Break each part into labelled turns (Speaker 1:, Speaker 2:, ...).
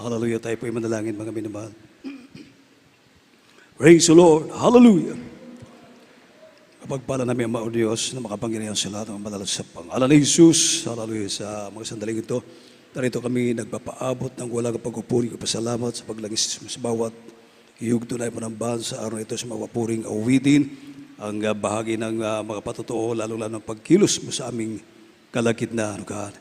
Speaker 1: Hallelujah. Tayo po ay manalangin, mga minamahal. Praise the Lord. Hallelujah. Kapagpala namin ang mga Diyos na makapangyarihan sa lahat ng madalas sa pangalan ni Jesus. Hallelujah. Sa mga sandaling ito, narito kami nagpapaabot ng walang pagpupuri o pasalamat sa paglangis sa bawat iyugto na ipanambahan sa araw na ito sa mga papuring awitin. Ang bahagi ng mga patotoo, lalo-lalo ng pagkilos mo sa aming kalagitnaan, God.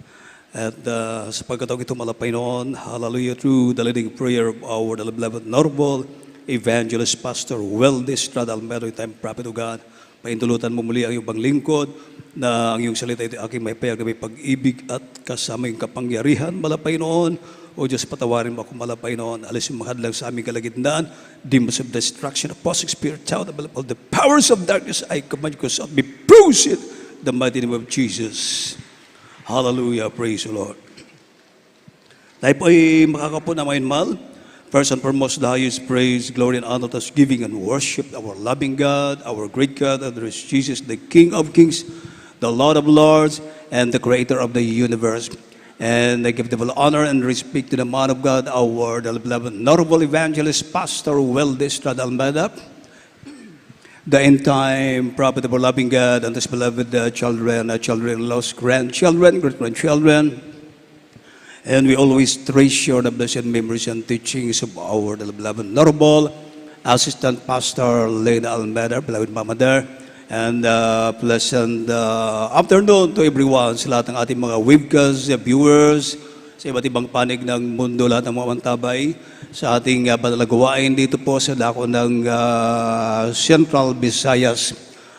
Speaker 1: At sa pagkataong ito malapay noon, hallelujah, through the leading prayer of our beloved Honorable Evangelist Pastor Weldes Estrada Almedo, time prophet of God, paintulutan mo muli ang iyong panglingkod na ang iyong salita ito aking may payag na may pag-ibig at kasama yung kapangyarihan malapay noon. O Diyos, patawarin mo ako malapay noon. Alis yung mahadlang sa aming kalagitnaan, demons of destruction, apostle spirit, child of the powers of darkness, I command you to be bruised in the mighty name of Jesus. Hallelujah. Praise the Lord. Tayo po ay makakapo na ngayon, mahal. First and foremost, the highest praise, glory, and honor, thanksgiving, and worship our loving God, our great God, and there is Jesus, the King of kings, the Lord of lords, and the creator of the universe. And I give the full honor and respect to the man of God, our beloved Honorable Evangelist Pastor Weldes Estrada Almedo, the end-time prophet of our loving God, and his beloved children, lost grandchildren, great-grandchildren. And we always treasure the blessed memories and teachings of our beloved Honorable Assistant Pastor Lena Almedo, beloved Mama there. And pleasant afternoon to everyone, sa lahat ng ating mga webcast viewers, sa iba't ibang panig ng mundo, lahat ng mga mantabay, sa ating panalagawain dito po sa dako ng Central Visayas,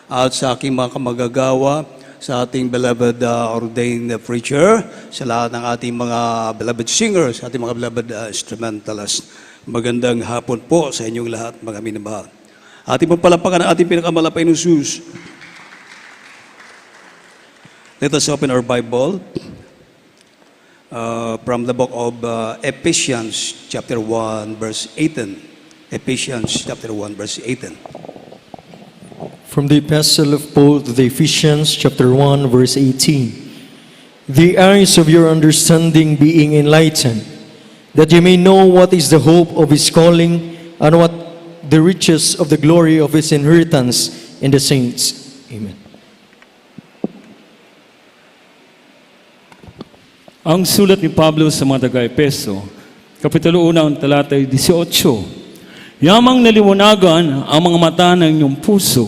Speaker 1: at sa aking mga kamagagawa, sa ating beloved ordained preacher, sa lahat ng ating mga beloved singers, sa ating mga beloved instrumentalists. Magandang hapon po sa inyong lahat, mga minamahal. Ating pagpalapakan ang ating pinakamalapay ng Jesus. Let us open our Bible from the book of Ephesians chapter 1 verse 18. Ephesians chapter 1 verse 18.
Speaker 2: From the Epistle of Paul to the Ephesians chapter 1 verse 18. The eyes of your understanding being enlightened, that you may know what is the hope of his calling, and what the riches of the glory of his inheritance in the saints. Amen.
Speaker 3: Ang sulat ni Pablo sa mga taga-Epeso, Kapitulo 1, talatay 18. Yamang naliwanagan ang mga mata ng inyong puso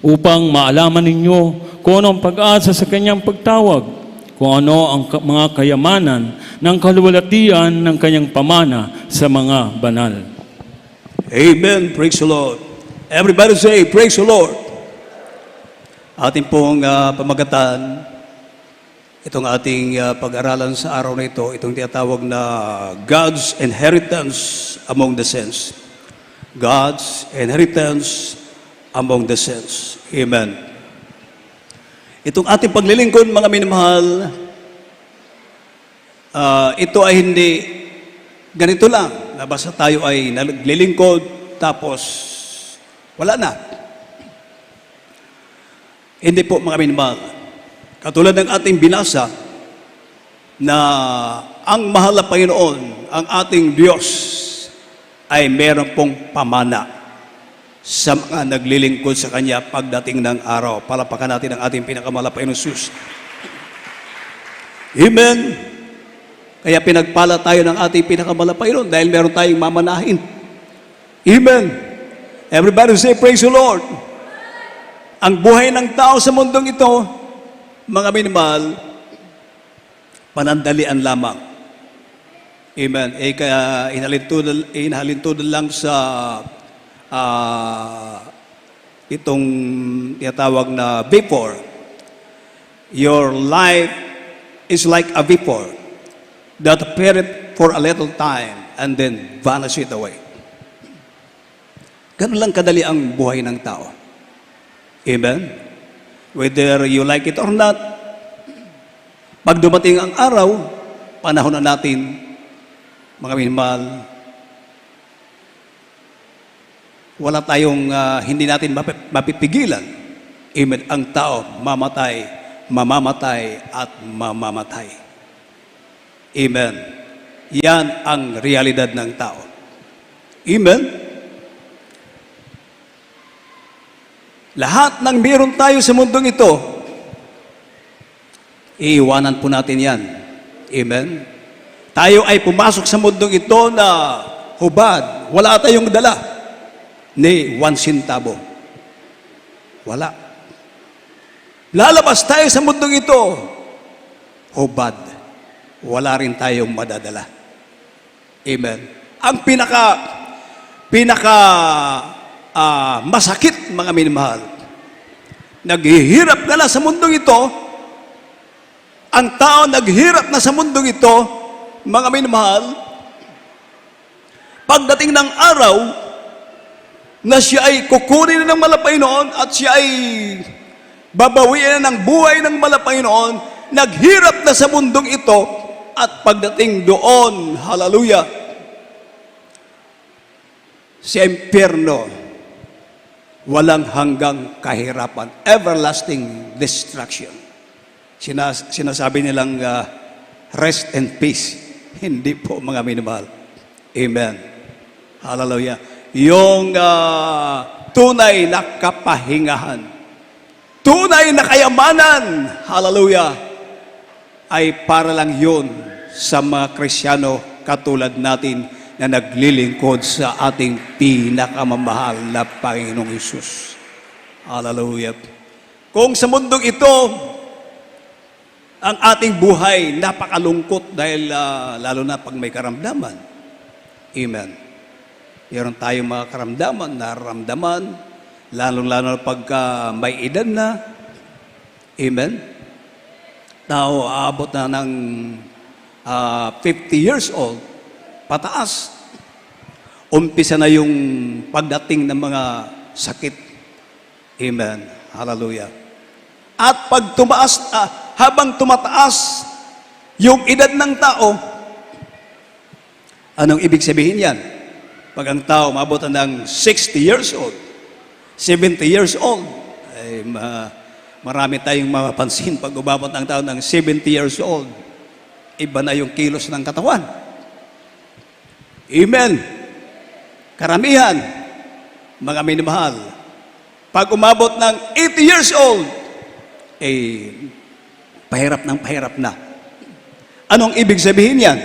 Speaker 3: upang maalaman ninyo kung ano ang pag-asa sa kanyang pagtawag, kung ano ang mga kayamanan ng kaluwalhatian ng kanyang pamana sa mga banal.
Speaker 1: Amen. Praise the Lord. Everybody say, praise the Lord. Ating pong pamagatan, itong ating pag-aralan sa araw na ito, itong tinatawag na God's inheritance among the saints. God's inheritance among the saints. Amen. Itong ating paglilingkod, mga minamahal, ito ay hindi ganito lang. Basta tayo ay naglilingkod, tapos wala na. Hindi po, mga minamahal. Katulad ng ating binasa na ang mahal na Panginoon, ang ating Diyos, ay meron pong pamana sa mga naglilingkod sa Kanya pagdating ng araw. Palapakan natin ang ating pinakamalapay ng Jesus. Amen. Kaya pinagpala tayo ng ating pinakamalapay ron dahil meron tayong mamanahin. Amen. Everybody say, praise the Lord. Ang buhay ng tao sa mundong ito, mga minamahal, panandalian lamang. Amen. Kaya inahalintulad lang sa itong tinatawag na vapor. Your life is like a vapor that appeareth for a little time and then vanish it away. Ganun lang kadali ang buhay ng tao. Amen? Whether you like it or not, pag dumating ang araw, panahon na natin, mga minamahal, wala tayong hindi natin mapipigilan. Amen? Ang tao, mamamatay at mamamatay. Amen. Yan ang realidad ng tao. Amen? Lahat ng meron tayo sa mundong ito, iiwanan po natin yan. Amen? Tayo ay pumasok sa mundong ito na hubad. Wala tayong dala ni 1 centavo. Wala. Lalabas tayo sa mundong ito, hubad. Wala rin tayong madadala. Amen. Ang masakit, mga minamahal, naghihirap ka na sa mundong ito, ang tao naghirap na sa mundong ito, mga minamahal, pagdating ng araw na siya ay kukunin ng malapaynoon at siya ay babawiin ng buhay ng malapaynoon, naghirap na sa mundong ito at pagdating doon, hallelujah, sa impyerno, walang hanggang kahirapan, everlasting destruction. Sinasabi nilang rest and peace. Hindi po, mga minamahal. Amen. Hallelujah. Yung tunay na kapahingahan, tunay na kayamanan, hallelujah, ay para lang yun sa mga Kristiyano katulad natin na naglilingkod sa ating pinakamamahal na Panginoong Hesus. Hallelujah. Kung sa mundong ito, ang ating buhay napakalungkot dahil lalo na pag may karamdaman. Amen. Meron tayong mga karamdaman, nararamdaman, lalo-lalo pagka may edad na. Amen. Tao aabot na ng 50 years old, pataas. Umpisa na yung pagdating ng mga sakit. Amen. Hallelujah. At pag habang tumataas yung edad ng tao, anong ibig sabihin yan? Pag ang tao maabot ng 60 years old, 70 years old, ay marami tayong mapapansin pag umabot ng tao ng 70 years old, iba na yung kilos ng katawan. Amen. Karamihan, mga minamahal, pag umabot ng 80 years old, pahirap na. Anong ibig sabihin yan?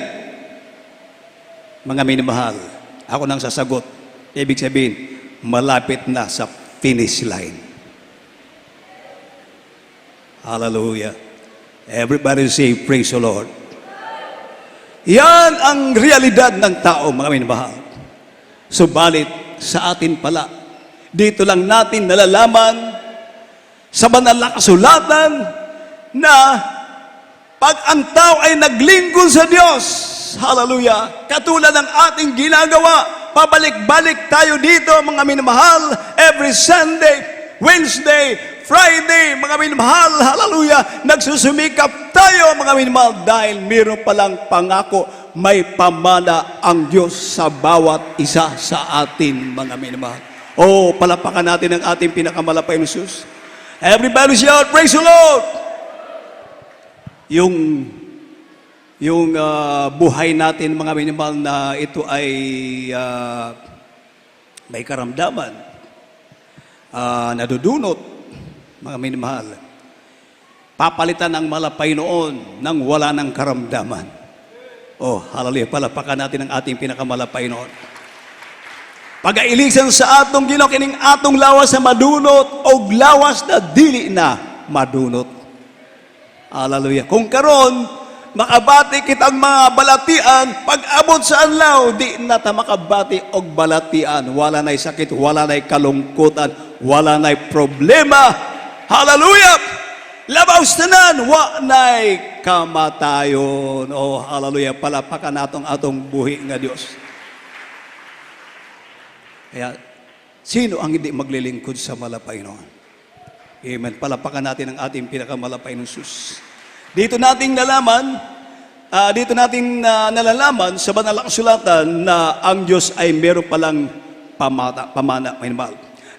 Speaker 1: Mga minamahal, ako nang sasagot. Ibig sabihin, malapit na sa finish line. Hallelujah. Everybody say, praise the Lord. Yan ang realidad ng tao, mga minamahal. Subalit, sa atin pala, dito lang natin nalalaman sa banal na kasulatan na pag ang tao ay naglingkod sa Diyos, hallelujah, katulad ng ating ginagawa, pabalik-balik tayo dito, mga minamahal, every Sunday, Wednesday, Friday, mga minamahal, hallelujah, nagsusumikap tayo, mga minamahal, dahil mayroon palang pangako, may pamana ang Diyos sa bawat isa sa atin, mga minamahal. Palapakan natin ang ating pinakamalapay na Jesus. Everybody shout, praise the Lord! Yung buhay natin, mga minamahal, na ito ay may karamdaman, nadudunot, mga minamahal, papalitan ang malapay noon nang wala ng karamdaman. Hallelujah, palapakan natin ang ating pinakamalapay noon. Pag-ailisan sa atong Ginoo kining atong lawas sa madunot o lawas na dili na madunot. Hallelujah. Kung karon makabati kitang mga balatian, pag-abot sa anlaw, di na ta makabati og balatian. Wala na'y sakit, wala na'y kalungkutan, wala na'y problema. Hallelujah! Labaw tanan, wa na'y kamatayon. Hallelujah! Palapakan natong atong buhi nga Dios. Kaya, sino ang hindi maglilingkod sa malapay noon? Amen. Palapakan natin ang ating pinakamalapay ng Jesus. Dito nating nalalaman sa banal na kasulatan na ang Diyos ay meron palang pamana.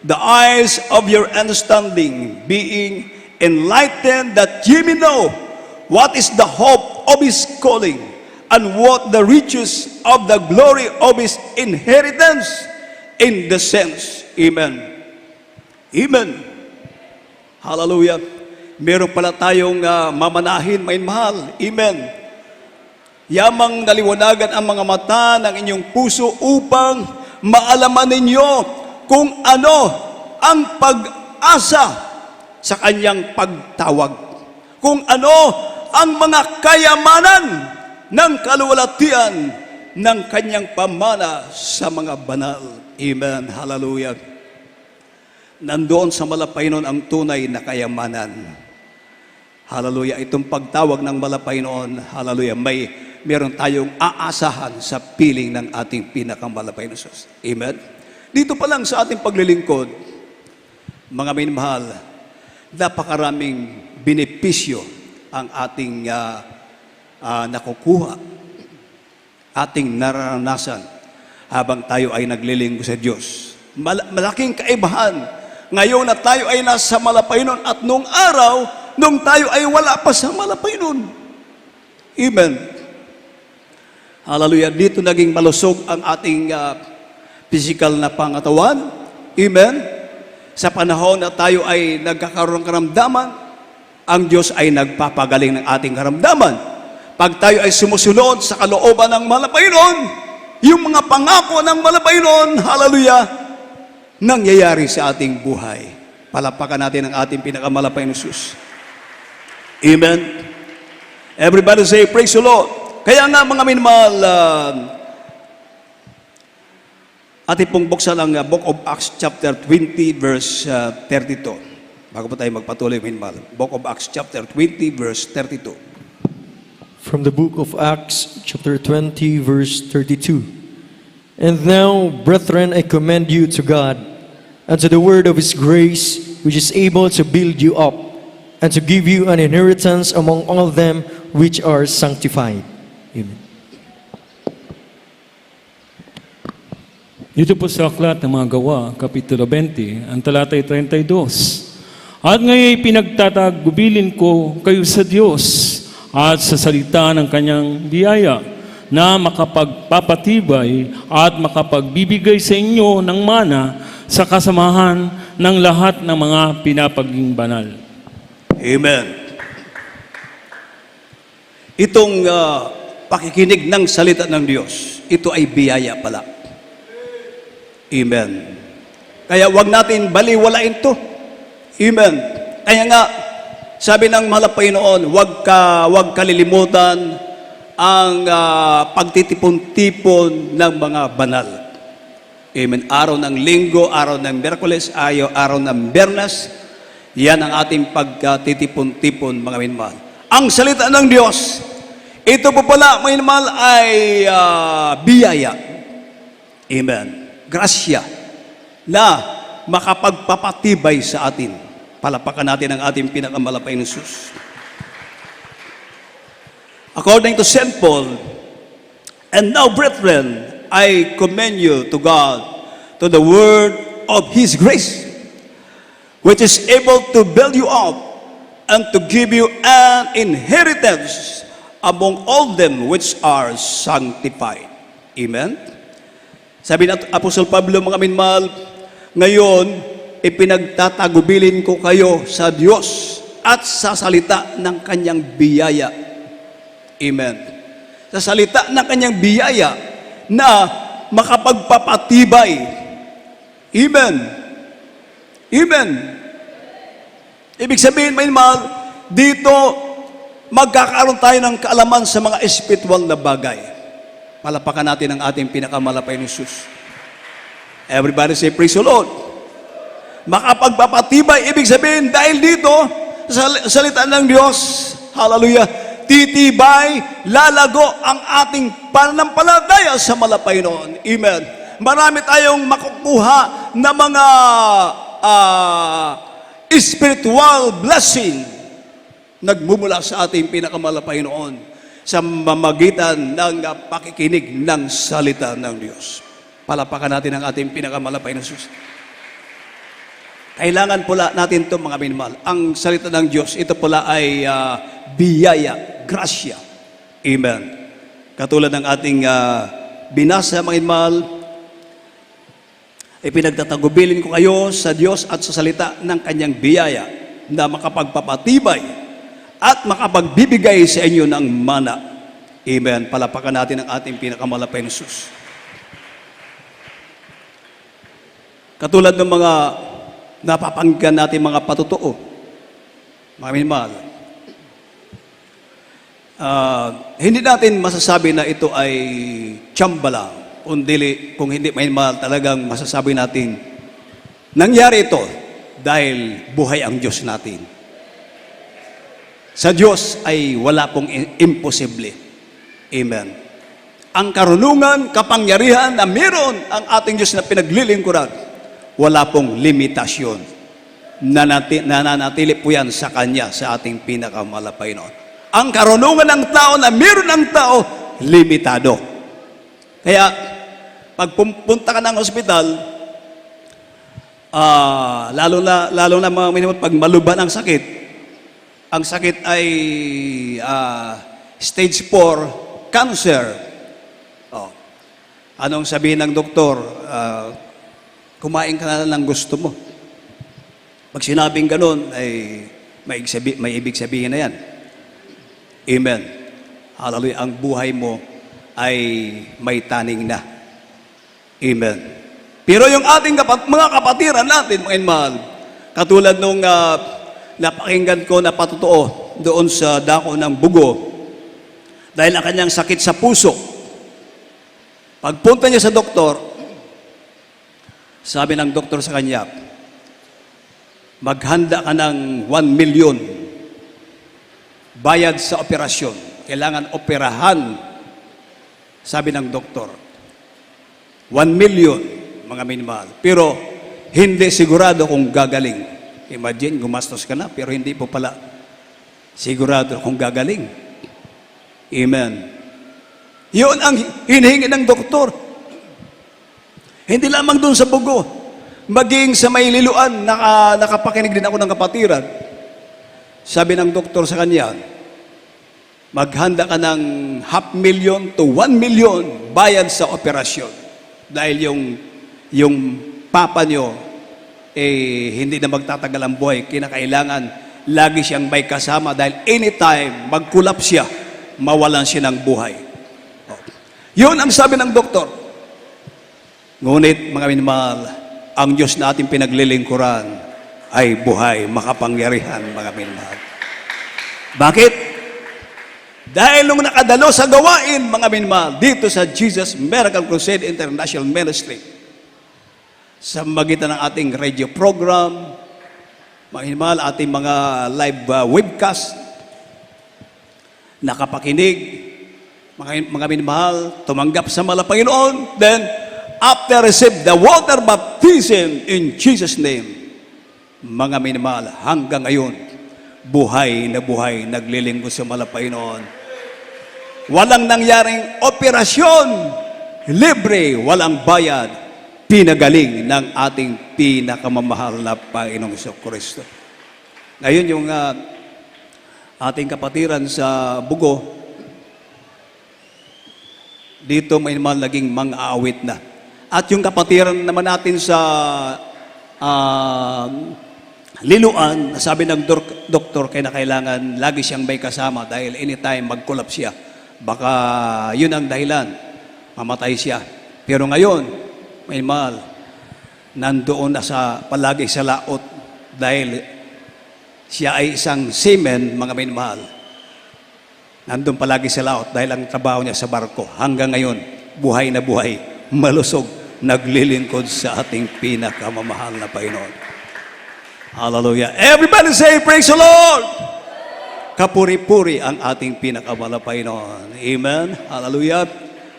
Speaker 1: The eyes of your understanding being enlightened, that ye may know what is the hope of His calling, and what the riches of the glory of His inheritance in the saints. Amen. Amen. Hallelujah. Meron pala tayong mamanahin, may mahal. Amen. Yamang naliwanagan ang mga mata ng inyong puso upang maalaman ninyo kung ano ang pag-asa sa kanyang pagtawag. Kung ano ang mga kayamanan ng kaluwalhatian ng kanyang pamana sa mga banal. Amen. Hallelujah. Nandoon sa Malapaynon ang tunay na kayamanan. Hallelujah. Itong pagtawag ng Malapaynon, hallelujah, meron tayong aasahan sa piling ng ating pinakamalapay na Diyos. Amen? Dito pa lang sa ating paglilingkod, mga minamahal, napakaraming benepisyo ang ating nakukuha, ating naranasan habang tayo ay naglilingkod sa Diyos. Malaking kaibahan ngayon na tayo ay nasa Malapaynon at nung araw, nung tayo ay wala pa sa Malapaynon. Amen. Hallelujah. Dito naging malusog ang ating physical na pangatawan. Amen. Sa panahon na tayo ay nagkakaroon ng karamdaman, ang Diyos ay nagpapagaling ng ating karamdaman. Pag tayo ay sumusunod sa kalooban ng Malapaynon, yung mga pangako ng Malapaynon, hallelujah, nangyayari sa ating buhay. Palapakan natin ang ating pinakamalapay na Jesus. Amen. Everybody say, praise the Lord. Kaya nga mga minamahal, ating pong buksan ang Book of Acts chapter 20 verse 32. Bago po tayo magpatuloy minamahal. Book of Acts chapter 20 verse 32.
Speaker 2: From the book of Acts, chapter 20, verse 32. And now, brethren, I commend you to God, and to the word of His grace, which is able to build you up, and to give you an inheritance among all them which are sanctified. Amen.
Speaker 3: Dito po sa aklat ng mga gawa, Kapitulo 20, ang talatay 32. At ngayon pinagtatagubilin ko kayo sa Diyos at sa salita ng kanyang biyaya na makapagpapatibay at makapagbibigay sa inyo ng mana sa kasamahan ng lahat ng mga pinapaging banal.
Speaker 1: Amen. Itong pakikinig ng salita ng Diyos, ito ay biyaya pala. Amen. Kaya wag natin baliwalain to. Amen. Kaya nga, sabi ng Malapay noon, wag kalilimutan ang pagtitipon-tipon ng mga banal. Amen. Araw ng Linggo, araw ng Miyerkules, araw ng Biyernes, yan ang ating pagtitipon-tipon, mga minamahal. Ang salita ng Diyos, ito po pala, mga minamahal, ay biyaya. Amen. Grasya na makapagpapatibay sa atin. Palapakan natin ang ating pinakamalapay na Jesus. According to St. Paul, and now, brethren, I commend you to God, to the word of His grace, which is able to build you up and to give you an inheritance among all them which are sanctified. Amen? Sabi ng Apostol Pablo, mga minamahal, ngayon, ipinagtatagubilin ko kayo sa Diyos at sa salita ng kanyang biyaya. Amen. Sa salita ng kanyang biyaya na makapagpapatibay. Amen. Amen. Ibig sabihin, may mahal, dito magkakaroon tayo ng kaalaman sa mga espiritual na bagay. Palapakan natin ang ating pinakamalapay na Jesus. Everybody say, praise the Lord. Makapagpapatibay, ibig sabihin, dahil dito, sa salita ng Diyos, hallelujah, titibay, lalago ang ating pananampalataya sa Malapay noon. Amen. Marami tayong makukuha na mga spiritual blessing nagmumula sa ating pinakamalapay noon sa mamagitan ng pakikinig ng salita ng Diyos. Palapakan natin ang ating pinakamalapay na Jesus. Kailangan pala natin ito, mga minamahal. Ang salita ng Diyos, ito pala ay biyaya, grasya. Amen. Katulad ng ating binasa, mga inmahal, ipinagtatagubilin ko kayo sa Diyos at sa salita ng kanyang biyaya na makapagpapatibay at makapagbibigay sa inyo ng mana. Amen. Palapakan natin ang ating pinakamalapay na Jesus. Katulad ng mga napapanggan natin mga patotoo, mga minmahal, hindi natin masasabi na ito ay tsamba lang, kung hindi minmahal, talagang masasabi natin, nangyari ito dahil buhay ang Diyos natin. Sa Diyos ay wala pong imposible. Amen. Ang karunungan, kapangyarihan na meron ang ating Diyos na pinaglilingkuran, wala pong limitasyon. Nananatili po yan sa Kanya, sa ating pinakamalapay noon. Ang karunungan ng tao na meron ng tao, limitado. Kaya, pag pumunta ka ng ospital, lalo na mga minimum, pag maluban ang sakit ay stage 4 cancer. Anong sabihin ng doktor? Kumain ka na lang ng gusto mo. Pag sinabing ganun, ay may ibig sabihin na yan. Amen. Hallelujah. Ang buhay mo ay may taning na. Amen. Pero yung ating mga kapatiran natin, mga inmahal, katulad nung napakinggan ko na patotoo doon sa dako ng Bugo, dahil ang kanyang sakit sa puso, pagpunta niya sa doktor, sabi ng doktor sa kanya, maghanda ka ng 1 million bayad sa operasyon. Kailangan operahan, sabi ng doktor. 1 million, mga minimahal. Pero hindi sigurado kung gagaling. Imagine, gumastos ka na, pero hindi po pala sigurado kung gagaling. Amen. Yun ang hinihingi ng doktor. Hindi lamang doon sa Bugo, maging sa Mayliluan, nakapakinig din ako ng kapatiran. Sabi ng doktor sa kanya, maghanda ka ng 500,000 to 1 million bayad sa operasyon. Dahil yung papa nyo, hindi na magtatagal ang buhay. Kinakailangan, lagi siyang may kasama dahil anytime magkulap siya, mawalan siya ng buhay. Yun ang sabi ng doktor. Ngunit, mga minamahal, ang Diyos na ating pinaglilingkuran ay buhay, makapangyarihan, mga minamahal. Bakit? Dahil nung nakadalo sa gawain, mga minamahal, dito sa Jesus Miracle Crusade International Ministry, sa magitan ng ating radio program, mga minamahal, ating mga live webcast, nakapakinig, mga minamahal, tumanggap sa Panginoon, then, after receive the water baptism in Jesus' name, mga minamahal, hanggang ngayon, buhay na buhay, naglilingkod sa Panginoon. Walang nangyaring operasyon, libre, walang bayad, pinagaling ng ating pinakamamahal na Panginoong Kristo. Ngayon, yung ating kapatiran sa Bugo, dito may naman naging mang-aawit na. At yung kapatiran naman natin sa Liluan, sabi ng doktor, kailangan lagi siyang may kasama dahil anytime mag-collapse siya. Baka yun ang dahilan, mamatay siya. Pero ngayon, may mahal, nandoon na palagi sa laot dahil siya ay isang seaman, mga may mahal. Nandun palagi sa laot dahil ang trabaho niya sa barko. Hanggang ngayon, buhay na buhay, malusog, naglilingkod sa ating pinakamamahal na Panginoon. Hallelujah. Everybody say, praise the Lord! Kapuri-puri ang ating pinakamamahal na Panginoon. Amen. Hallelujah.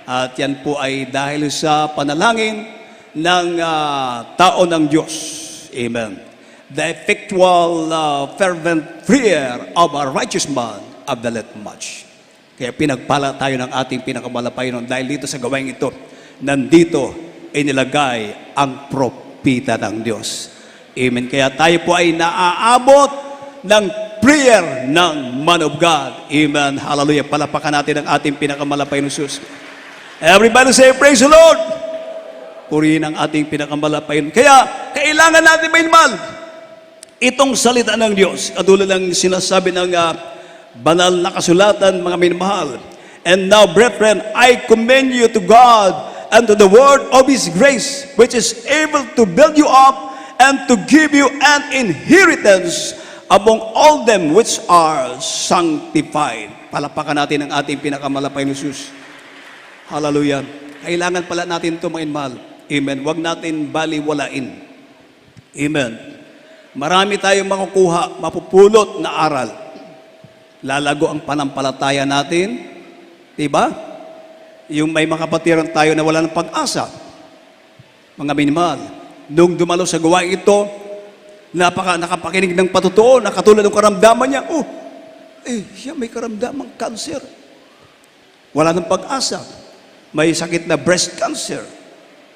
Speaker 1: At yan po ay dahil sa panalangin ng tao ng Diyos. Amen. The effectual, fervent prayer of a righteous man availeth much. Kaya pinagpala tayo ng ating pinakamamahal na Panginoon dahil dito sa gawain ito, nandito inilagay ang propita ng Diyos. Amen. Kaya tayo po ay naaabot ng prayer ng man of God. Amen. Hallelujah. Palapakan natin ang ating pinakamalapay na Jesus. Everybody say, praise the Lord. Purihin ang ating pinakamalapay. Kaya, kailangan natin mainmal itong salita ng Diyos. Katulad ng sinasabi ng banal na kasulatan, mga minamahal. And now, brethren, I commend you to God and to the word of His grace, which is able to build you up and to give you an inheritance among all them which are sanctified. Palapakan natin ang ating pinakamalapay na Jesus. Hallelujah. Kailangan pala natin ito, mga minamahal. Amen. Huwag natin baliwalain. Amen. Marami tayong makukuha, mapupulot na aral. Lalago ang panampalataya natin. Diba? Yung may makapatiran tayo na wala ng pag-asa. Mga minimahal. Nung dumalo sa gawain ito, nakapakinig ng patotoo, nakatulad ng karamdaman niya, siya may karamdamang cancer. Wala ng pag-asa. May sakit na breast cancer.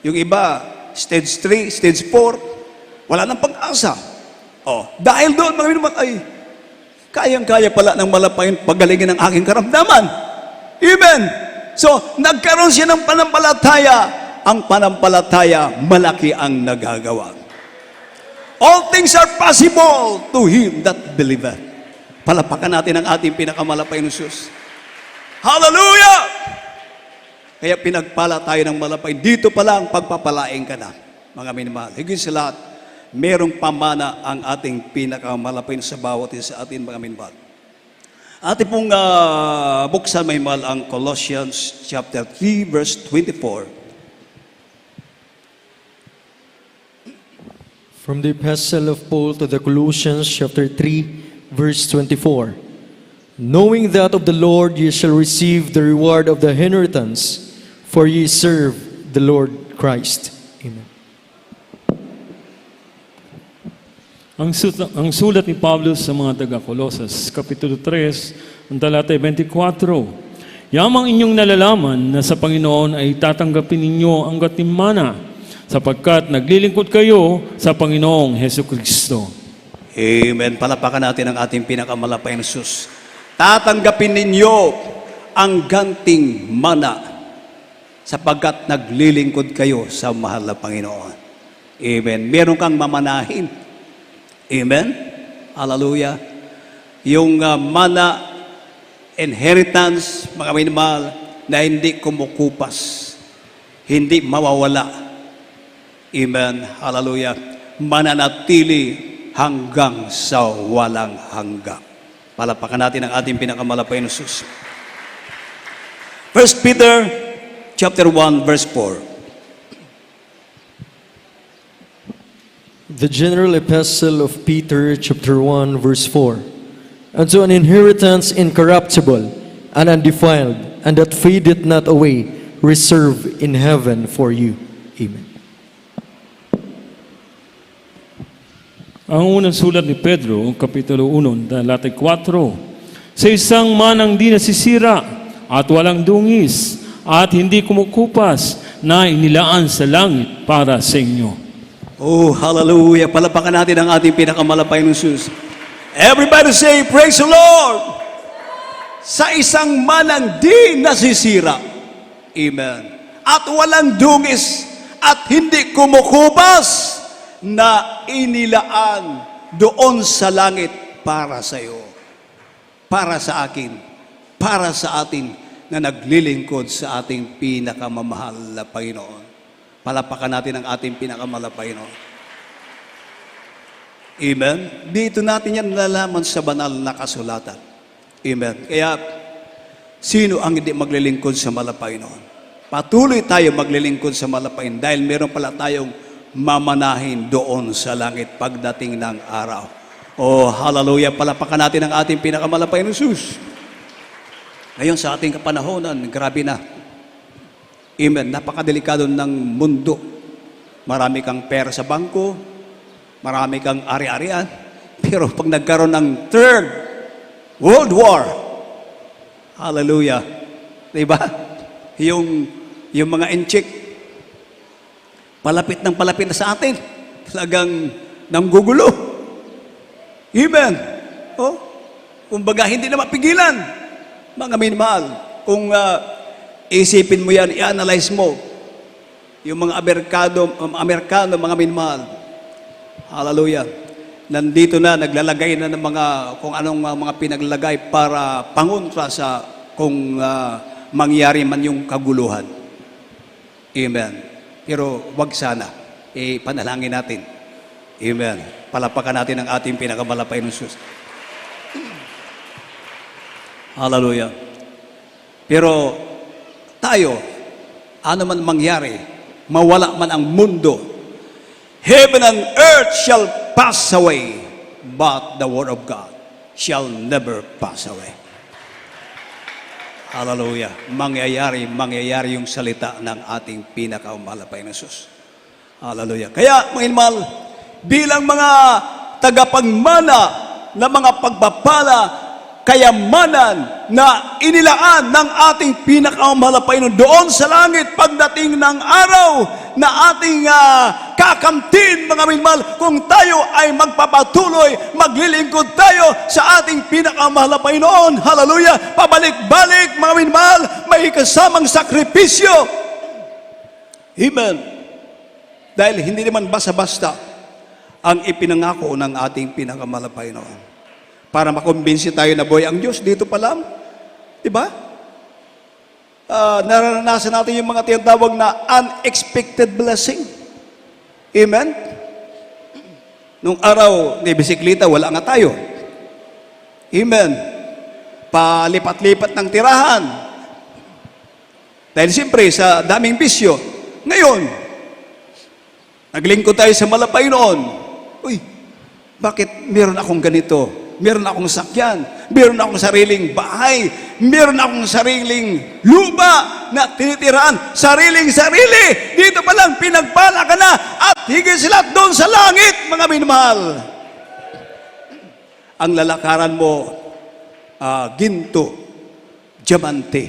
Speaker 1: Yung iba, stage 3, stage 4, wala nang pag-asa. Dahil doon, mga minumang, kayang-kaya pala ng malapayin pagalingin ang aking karamdaman. Amen. So, nagkaroon siya ng panampalataya. Ang panampalataya, malaki ang nagagawa. All things are possible to him that believeth. Palapakan natin ang ating pinakamalapay na Jesus. Hallelujah! Kaya pinagpala tayo ng malapay. Dito pa lang pagpapalaing ka na, mga minamahal. Higit sa lahat, merong pamana ang ating pinakamalapay sa bawat isa sa atin, mga minamahal. Ating pong buksan, mga minamahal, ang Colossians chapter 3, verse 24.
Speaker 2: From the epistle of Paul to the Colossians, chapter 3, verse 24. Knowing that of the Lord ye shall receive the reward of the inheritance, for ye serve the Lord Christ. Amen.
Speaker 3: Ang sulat ni Pablo sa mga taga-Colosas, Kapitulo 3, ang talata 24, Yamang inyong nalalaman na sa Panginoon ay tatanggapin ninyo ang gatimana, sapagkat naglilingkod kayo sa Panginoong Hesukristo.
Speaker 1: Amen. Palapakan natin ang ating pinakamalapay na Jesus. Tatanggapin ninyo ang ganting mana, sapagkat naglilingkod kayo sa mahal na Panginoon. Amen. Meron kang mamanahin. Amen. Hallelujah. Yung mana, inheritance, mga minamahal, na hindi kumukupas, hindi mawawala. Amen. Hallelujah. Mananatili hanggang sa walang hanggang. Palapakan natin ang ating pinakamalapay na Jesus. 1 Peter chapter 1, verse 4.
Speaker 2: The general epistle of Peter, chapter 1, verse 4. Unto an inheritance incorruptible and undefiled, and that fadeth not away, reserved in heaven for you. Amen.
Speaker 3: Ang unang sulat ni Pedro, Kapitulo 1, talata 4, Sa isang manang di nasisira at walang dungis at hindi kumukupas na inilaan sa langit para sa inyo.
Speaker 1: Hallelujah. Palapakan natin ang ating pinakamalapay ng Jesus. Everybody say, praise the Lord! Sa isang manang di nasisira. Amen. At walang dungis at hindi kumukupas na inilaan doon sa langit para sa iyo. Para sa akin. Para sa atin na naglilingkod sa ating pinakamamahal na Panginoon. Palapakan natin ang ating pinakamalapay Panginoon. Amen? Dito natin yan nalalaman sa banal na kasulatan. Amen? Kaya, sino ang hindi maglilingkod sa malapay noon? Patuloy tayo maglilingkod sa malapay dahil meron pala tayong mamanahin doon sa langit pagdating ng araw. Hallelujah! Palapakan natin ang ating pinakamalapay na Jesus. Ngayon sa ating kapanahonan, grabe na. Amen. Napakadelikado ng mundo. Marami kang pera sa bangko, marami kang ari-arian, pero pag nagkaroon ng Third World War, hallelujah, diba? Yung mga inchik, palapit na sa atin, talagang nanggugulo. Amen. Kumbaga, hindi na mapigilan. Mga minmahal, kung isipin mo yan, i-analyze mo, yung mga Amerikano, mga minmahal, hallelujah, nandito na, naglalagay na ng mga, kung anong mga pinaglalagay para pangontra sa kung mangyari man yung kaguluhan. Amen. Pero wag sana, panalangin natin. Amen. Palapakan natin ang ating pinakamalapay ng Diyos. Hallelujah. Pero tayo, ano man mangyari, mawala man ang mundo, heaven and earth shall pass away, but the word of God shall never pass away. Hallelujah. Mangyayari yung salita ng ating pinakamalapay na Diyos. Hallelujah. Kaya, mga inmal, bilang mga tagapagmana na mga pagpapala, kayamanan na inilaan ng ating pinakamalapay na doon sa langit pagdating ng araw na ating kakamtin, mga minmal, kung tayo ay magpapatuloy, maglilingkod tayo sa ating pinakamalapay noon. Hallelujah! Pabalik-balik, mga minmal, may kasamang sakripisyo. Amen. Dahil hindi naman basta-basta ang ipinangako ng ating pinakamalapay noon. Para makumbinsi tayo na boy ang Diyos, dito pa lang. Diba? Naranasan natin yung mga tinatawag na unexpected blessing. Amen? Nung araw, ni bisikleta, wala nga tayo. Amen? Palipat-lipat ng tirahan. Dahil siyempre, sa daming bisyo. Ngayon, naglingkod tayo sa malapay noon. Uy, bakit meron akong ganito? Meron akong sakyan, meron akong sariling bahay, meron akong sariling lupa na tinitiraan, sariling-sarili. Dito pa lang, pinagpala ka na at higit sila doon sa langit, mga minamahal. Ang lalakaran mo, ginto, diamante.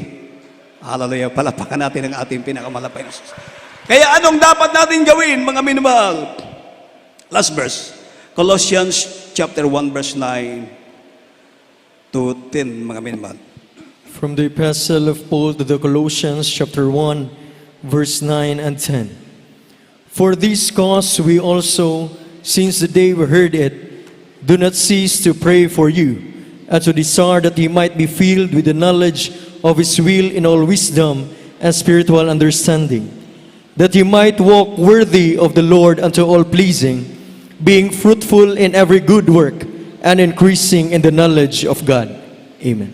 Speaker 1: Hallelujah, palapakan natin ang ating pinakamalapay na Diyos. Kaya anong dapat natin gawin, mga minamahal? Last verse. Colossians chapter 1 verse 9 to 10, mga minamahal.
Speaker 2: From the Epistle of Paul to the Colossians, chapter 1, verse 9 and 10. For this cause we also, since the day we heard it, do not cease to pray for you, and to desire that ye might be filled with the knowledge of His will in all wisdom and spiritual understanding, that ye might walk worthy of the Lord unto all pleasing, being fruitful in every good work, and increasing in the knowledge of God. Amen.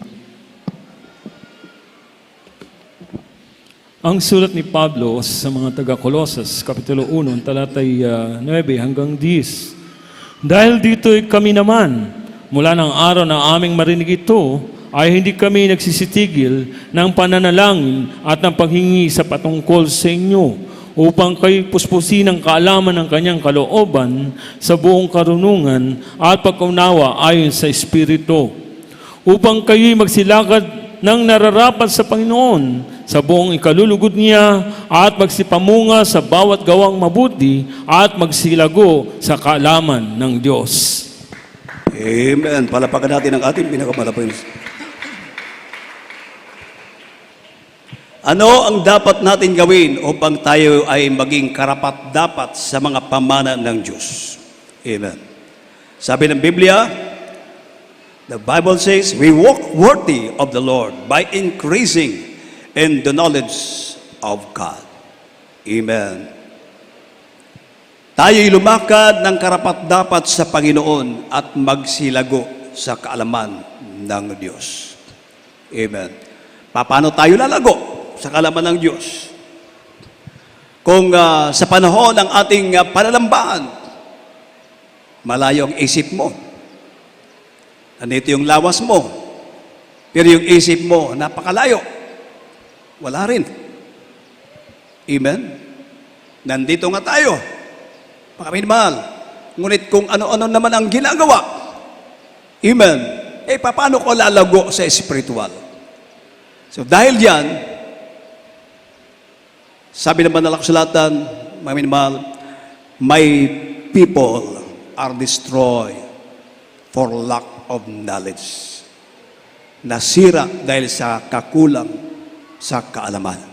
Speaker 3: Ang sulat ni Pablo sa mga taga-Colosas, Kapitulo 1, talatay 9 hanggang 10. Dahil dito'y kami naman, mula ng araw na aming marinig ito, ay hindi kami nagsisitigil ng pananalangin at ng paghingi sa patungkol sa inyo, upang kayo puspusin ang kaalaman ng kanyang kalooban sa buong karunungan at pagkaunawa ayon sa Espiritu, upang kayo'y magsilakad ng nararapat sa Panginoon sa buong ikalulugod niya at magsipamunga sa bawat gawang mabuti at magsilago sa kaalaman ng Diyos.
Speaker 1: Amen. Palapakan natin ang ating pinakamalapay na Diyos. Ano ang dapat natin gawin upang tayo ay maging karapat-dapat sa mga pamana ng Diyos? Amen. Sabi ng Biblia, the Bible says, we walk worthy of the Lord by increasing in the knowledge of God. Amen. Tayo'y lumakad ng karapat-dapat sa Panginoon at magsilago sa kaalaman ng Diyos. Amen. Paano tayo lalago sa kaalaman ng Diyos? Kung sa panahon ng ating panalambaan, malayo ang isip mo. Nandito yung lawas mo. Pero yung isip mo, napakalayo. Wala rin. Amen? Nandito nga tayo. Mga minamahal. Ngunit kung ano-ano naman ang ginagawa, amen, paano ko lalago sa spiritual? So dahil diyan, sabi naman ng kasulatan, mga minamahal, my people are destroyed for lack of knowledge. nasira dahil sa kakulang sa kaalaman.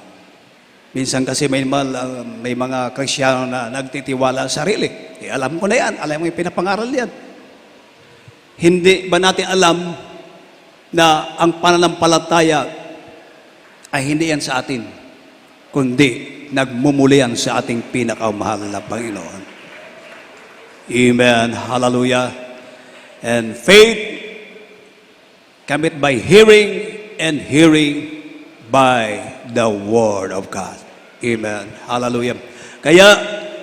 Speaker 1: Minsan kasi may mga Kristiyano na nagtitiwala sa sarili. Alam ko na yan, alam mo yung pinapangaral yan. Hindi ba natin alam na ang pananampalataya ay hindi yan sa atin, kundi nagmumuli yan sa ating pinakamahal na Panginoon. Amen. Hallelujah. And faith cometh by hearing, and hearing by the Word of God. Amen. Hallelujah. Kaya,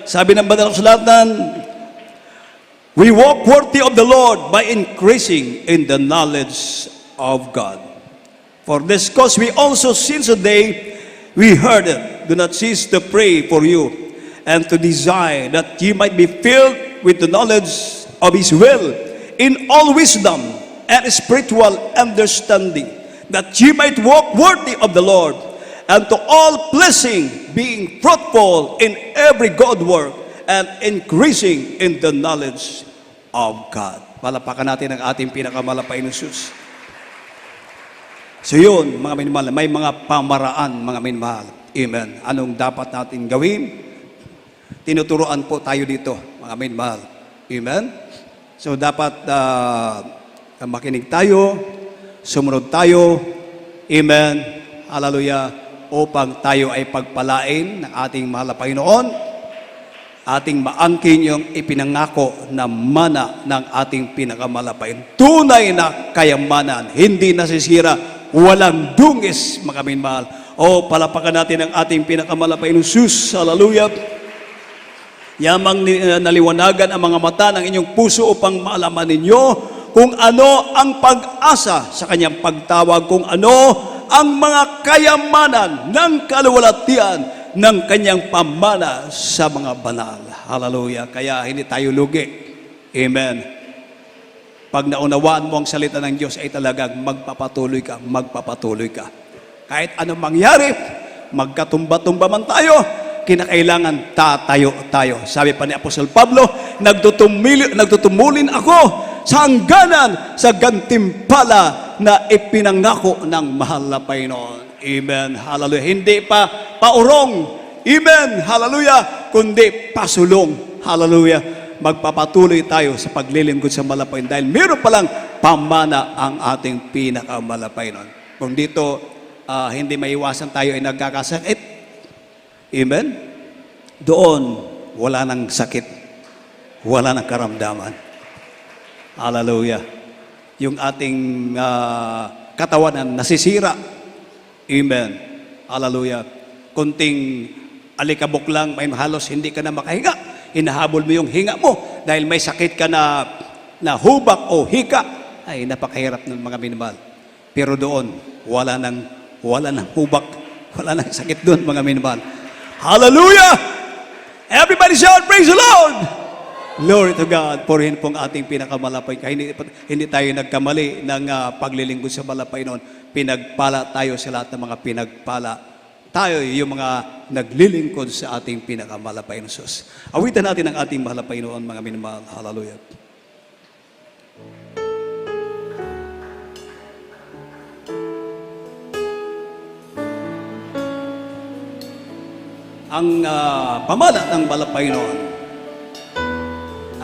Speaker 1: sabi ng Banal na Kasulatan, we walk worthy of the Lord by increasing in the knowledge of God. For this cause we also, since the day we heard it, do not cease to pray for you, and to desire that ye might be filled with the knowledge of His will, in all wisdom and spiritual understanding, that ye might walk worthy of the Lord, and to all pleasing, being fruitful in every good work, and increasing in the knowledge of God. Palapakan natin ang ating pinakamalapay na Diyos. So yun, mga minamahal, may mga pamaraan, mga minamahal. Amen. Anong dapat natin gawin? Tinuturoan po tayo dito, mga minamahal. Amen. So dapat makinig tayo, sumunod tayo, amen, hallelujah, upang tayo ay pagpalain ng ating mahal na Panginoon, ating maangkin yung ipinangako na mana ng ating pinakamalapain. Tunay na kayamanan, hindi nasisira, walang dungis, mga minmahal. O palapakan natin ang ating pinakamalapain ng Sus, hallelujah. Yamang naliwanagan ang mga mata ng inyong puso upang maalaman ninyo kung ano ang pag-asa sa kanyang pagtawag, kung ano ang mga kayamanan ng kaluwalhatian ng kanyang pamana sa mga banal. Hallelujah. Kaya hindi tayo lugi. Amen. Pag naunawaan mo ang salita ng Diyos ay talagang magpapatuloy ka, magpapatuloy ka. Kahit anong mangyari, magkatumba-tumba man tayo, kinakailangan tatayo tayo. Sabi pa ni Apostol Pablo, nagtutumulin ako sa hangganan sa gantimpala na ipinangako ng mahal na Panginoon. Amen. Hallelujah. Hindi pa paurong. Amen. Hallelujah. Kundi pasulong. Hallelujah. Magpapatuloy tayo sa paglilingkod sa malapain dahil meron palang pamana ang ating pinakamalapay nun. Kung dito hindi maiwasan tayo ay nagkakasakit, amen, doon wala nang sakit, wala nang karamdaman. Hallelujah. Yung ating katawan na nasisira, amen, hallelujah, kunting alikabok lang, may halos hindi ka na makahinga, hinahabol mo yung hinga mo dahil may sakit ka na hubak o hika, ay napakahirap ng mga minamahal. Pero doon, wala nang hubak, wala nang sakit doon, mga minamahal. Hallelujah! Everybody shout, praise the Lord! Glory to God. Purihin pong ating pinakamalapay. Hindi tayo nagkamali ng paglilingkod sa malapay noon. Pinagpala tayo sa lahat ng mga pinagpala. Tayo yung mga naglilingkod sa ating pinakamalapay na Diyos. Awitan natin ang ating malapay noon, mga minamahal. Hallelujah. Ang pamana ng malapay noon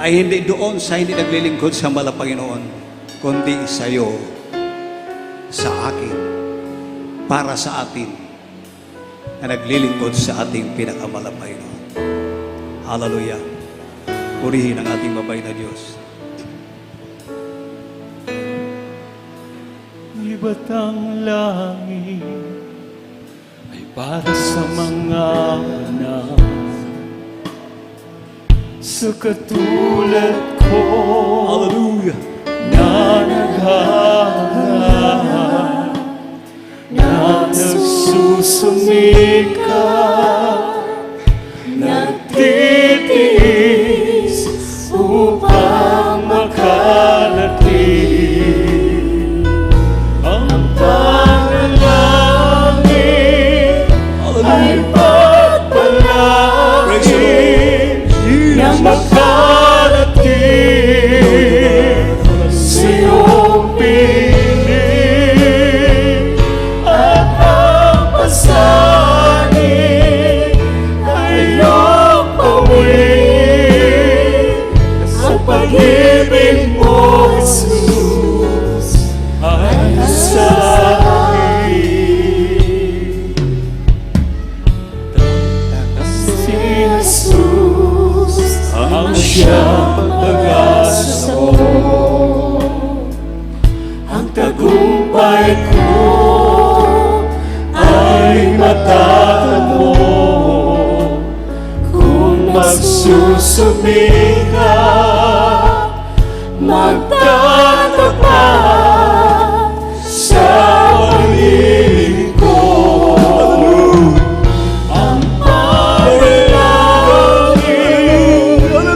Speaker 1: ay hindi doon sa hindi naglilingkod sa malapay noon, kundi sa iyo, sa akin, para sa atin, na naglilingkod sa ating pinakamalapay noon. Hallelujah. Purihin ang ating mabay na Diyos.
Speaker 3: Iba't ang langit ay para sa mga anak sa katulad ko.
Speaker 1: Hallelujah.
Speaker 3: Na naghahanap, na nagsusumikap, nagtitiis upang makarating ang panalangin ay pagpalangin na makarating sa iyong piling.
Speaker 4: Jesus, ang siyang pag-asa ko, ang tagumpay ko ay matatag mo kung magsusumikap, magtatapat sa pag-ibig ko. Ang panalangin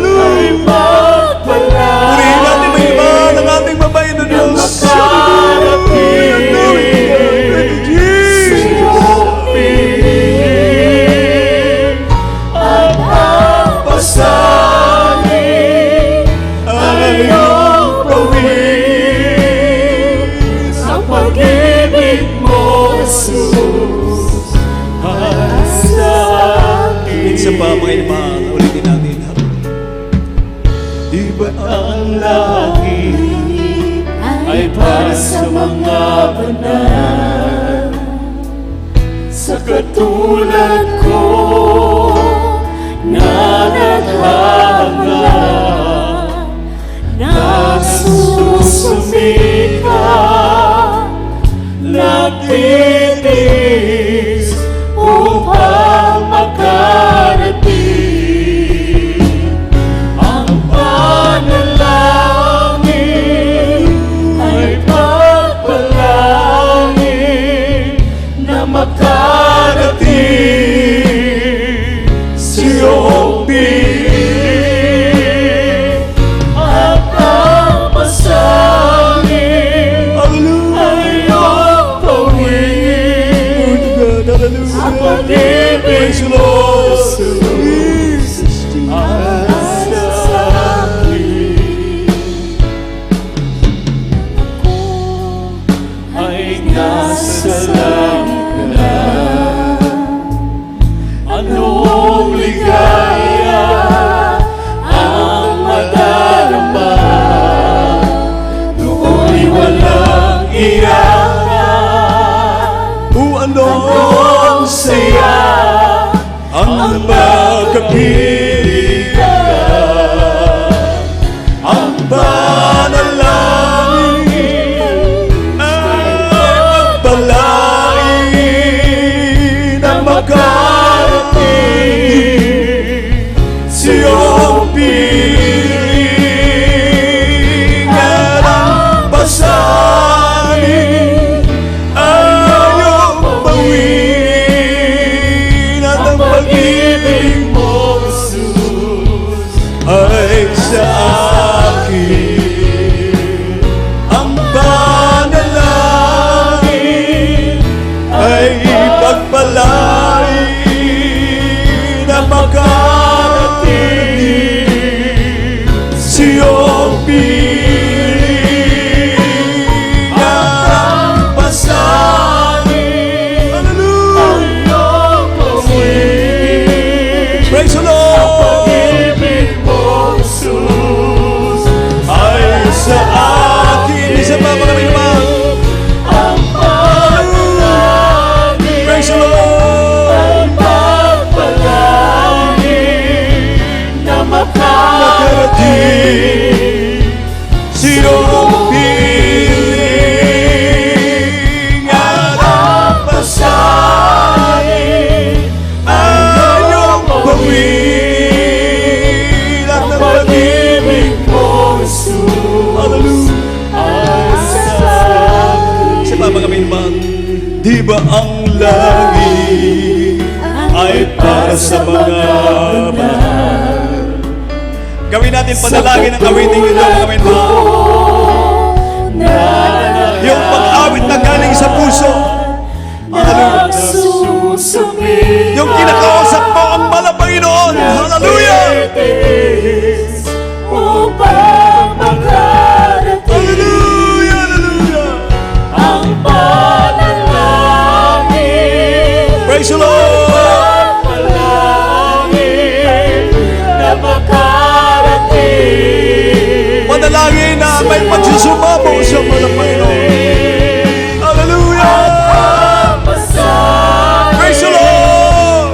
Speaker 4: ay magpalagay
Speaker 1: Purihin natin ang iba ng ating babayan na Diyos.
Speaker 4: makarating sa iyong piling at ang pasanin ay iyong gawin. Ang pag-ibig mo, Jesus, ay sa akin.
Speaker 1: Minsan pa mga iba, ulitin natin.
Speaker 4: Di ba ang langit ay para sa mga banal? Sa katulad ko na naghahanga, nagsusumikap, nagtitiis upang makarating. Ang panalangin ay pagpalangin na makarating sa iyong piling at ang pasanin ay iyong gawin. Ang pag-ibig mo, Jesus, ay sa akin. Ay nasa langit na, anong ligaya ang madarama? Doon'y walang iyakan,
Speaker 1: Anong
Speaker 4: saya
Speaker 1: ang
Speaker 4: magkapiling ka. Ang panalangin ay magpalain na makarating sa iyong piling at ang pasanin ay iyong bawin. At ang pag-ibig mo, Jesus, ay sa akin. Ang panalangin ay ipagpalain na makarating sa iyong piling at ang pasanin ay iyong gawin.
Speaker 1: Praise the Lord!
Speaker 4: Pag-ibig mo, Jesus, ay sa akin.
Speaker 1: Isa pa mga minamahal.
Speaker 4: Ang panalangin
Speaker 1: Praise the Lord!
Speaker 4: ay pagpalangin na makarating
Speaker 1: Si iyong piling at
Speaker 4: ang pasanin
Speaker 1: ang iyong bawin. At
Speaker 4: ang
Speaker 1: ang
Speaker 4: pag-ibig mo, Jesus,
Speaker 1: Hallelujah.
Speaker 4: ay sa akin.
Speaker 1: Isa pa mga minamahal. Di ba ang langit ay para sa mga banal? Gawin natin panalangin ang awiting ito mga minamahal. Yung pag-awit na galing sa puso. Hallelujah. Yung kinakausap mo ang mahal Panginoon. Hallelujah!
Speaker 4: Upang makarating
Speaker 1: Hallelujah! Hallelujah!
Speaker 4: ang panalangin.
Speaker 1: Praise the Lord!
Speaker 4: Panalangin na makarating.
Speaker 1: Panalangin na may pagsusumamo sa mga Panginoon. Hallelujah! Praise the Lord!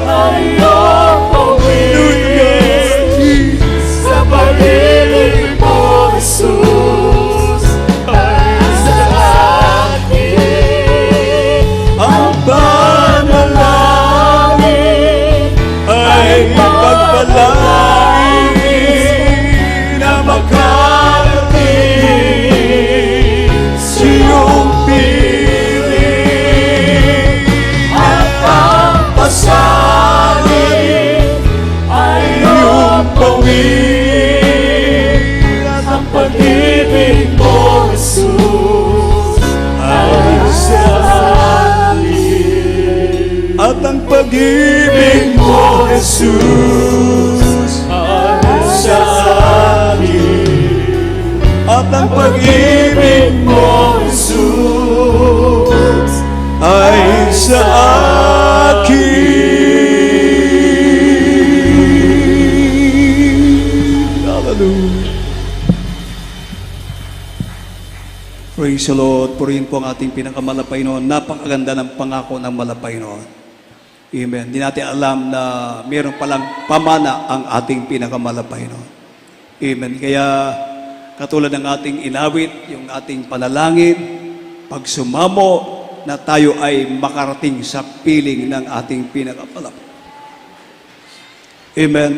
Speaker 1: ng pag-ibig mo, Jesus, ay sa akin. Hallelujah. Praise the Lord. Purihin po ang ating pinakamalapay noon. Napakaganda ng pangako ng malapay noon. Amen. Hindi natin alam na mayroon palang pamana ang ating pinakamalapay noon. Amen. Kaya katulad ng ating inawit, yung ating panalangin, pag sumamo na tayo ay makarating sa piling ng ating pinakamalapay. Amen.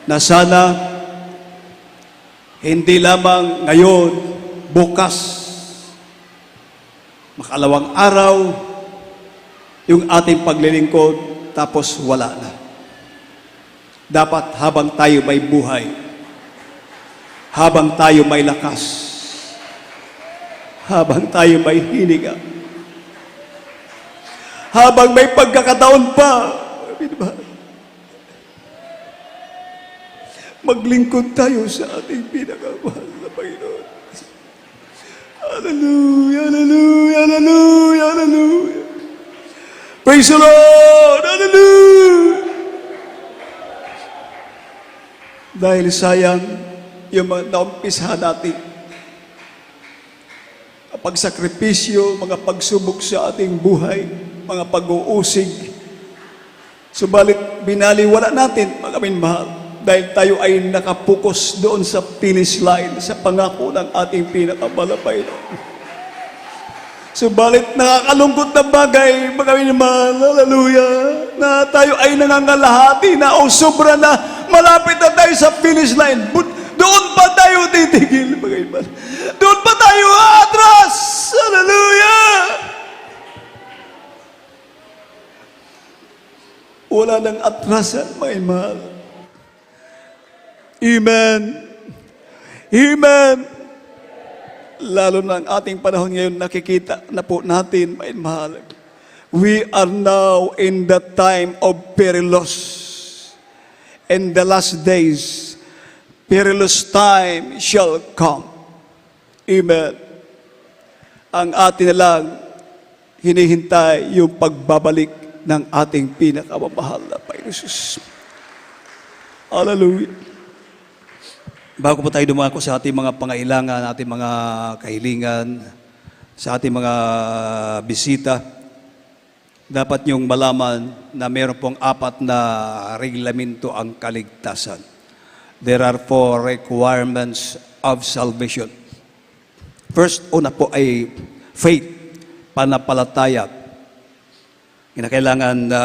Speaker 1: Na sana hindi lamang ngayon, bukas, makalawang araw, yung ating paglilingkod, tapos wala na. Dapat habang tayo may buhay, habang tayo may lakas, habang tayo may hininga, habang may pagkakataon pa, maglingkod tayo sa ating pinakamahal na Panginoon. Hallelujah, hallelujah, hallelujah, hallelujah. Praise the Lord, hallelujah. Dahil sayang yung mga naumpisahan natin, pagsakripisyo, mga pagsubok sa ating buhay, mga pag-uusig. Subalit binaliwala natin, mga minmahal, dahil tayo ay nakapokus doon sa finish line, sa pangako ng ating pinakamalapay. Subalit nakakalungkot na bagay, mga minmahal, hallelujah, na tayo ay nangangalahati na o sobra na, malapit na tayo sa finish line. Doon pa tayo titigil, mga minmahal. Doon pa tayo atras, hallelujah. Wala nang atrasan, mga minmahal. Amen. Amen. Lalo na ang ating panahon ngayon, nakikita na po natin, my mahal. We are now in the time of perilous. In the last days, perilous time shall come. Amen. Ang atin na lang hinihintay yung pagbabalik ng ating pinakamamahal na Panginoon Jesus. Hallelujah. Bago po tayo dumako sa ating mga pangailangan, ating mga kahilingan, sa ating mga bisita, dapat niyong malaman na meron pong 4 na reglamento ang kaligtasan. There are 4 requirements of salvation. First, una po ay faith, panampalataya. Kinakailangan na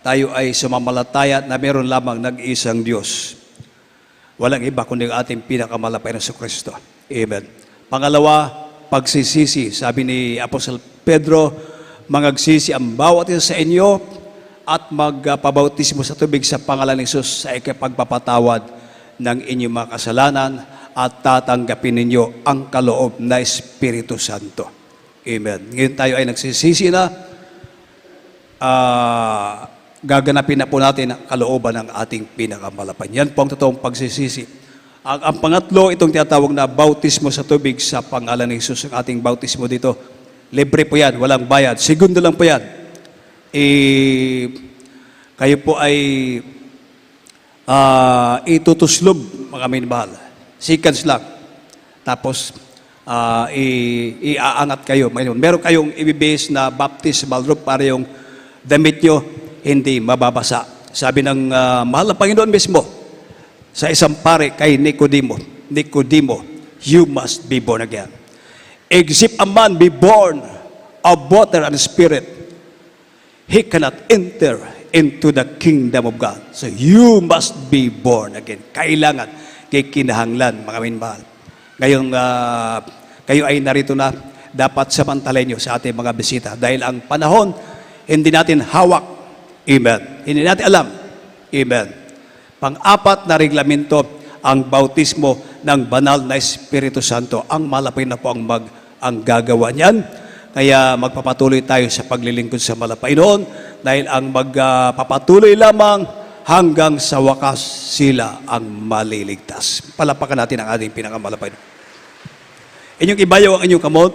Speaker 1: tayo ay sumamalataya na meron lamang nag-iisang Diyos. Walang iba kundi ang ating pinakamalapay na Kristo. Amen. Pangalawa, pagsisisi. Sabi ni Apostle Pedro, mangagsisi ang bawat isa sa inyo at magpabautismo sa tubig sa pangalan ni Jesus sa ikapagpapatawad ng inyong mga kasalanan at tatanggapin ninyo ang kaloob na Espiritu Santo. Amen. Ngayon tayo ay nagsisisi na, gaganapin na po natin ang kalooban ng ating pinakamalapay. Yan po ang totoong pagsisisi. Ang pangatlo, itong tinatawag na bautismo sa tubig sa pangalan ni Jesus. Ang ating bautismo dito, libre po yan, walang bayad. Segundo lang po yan. Kayo po ay itutuslob, mga minmahal. Seconds lang. Tapos, iaangat kayo. Meron kayong ibibase na baptismal robe para yung damit nyo hindi mababasa. Sabi ng mahal na Panginoon mismo sa isang pare kay Nicodemo, you must be born again. Except a man be born of water and spirit, he cannot enter into the kingdom of God. So you must be born again. Kailangan, kay kinahanglan, mga minmahal. Ngayong kayo ay narito na, dapat samantalahin nyo sa ating mga bisita dahil ang panahon hindi natin hawak. Amen. Hindi natin alam. Amen. Pang-4 na reglamento, ang bautismo ng banal na Espiritu Santo. Ang malapay na po ang gagawa niyan. Kaya magpapatuloy tayo sa paglilingkod sa malapay noon dahil ang magpapatuloy lamang hanggang sa wakas sila ang maliligtas. Palapakan natin ang ating pinakamalapay. Inyong ibayaw ang inyong kamot.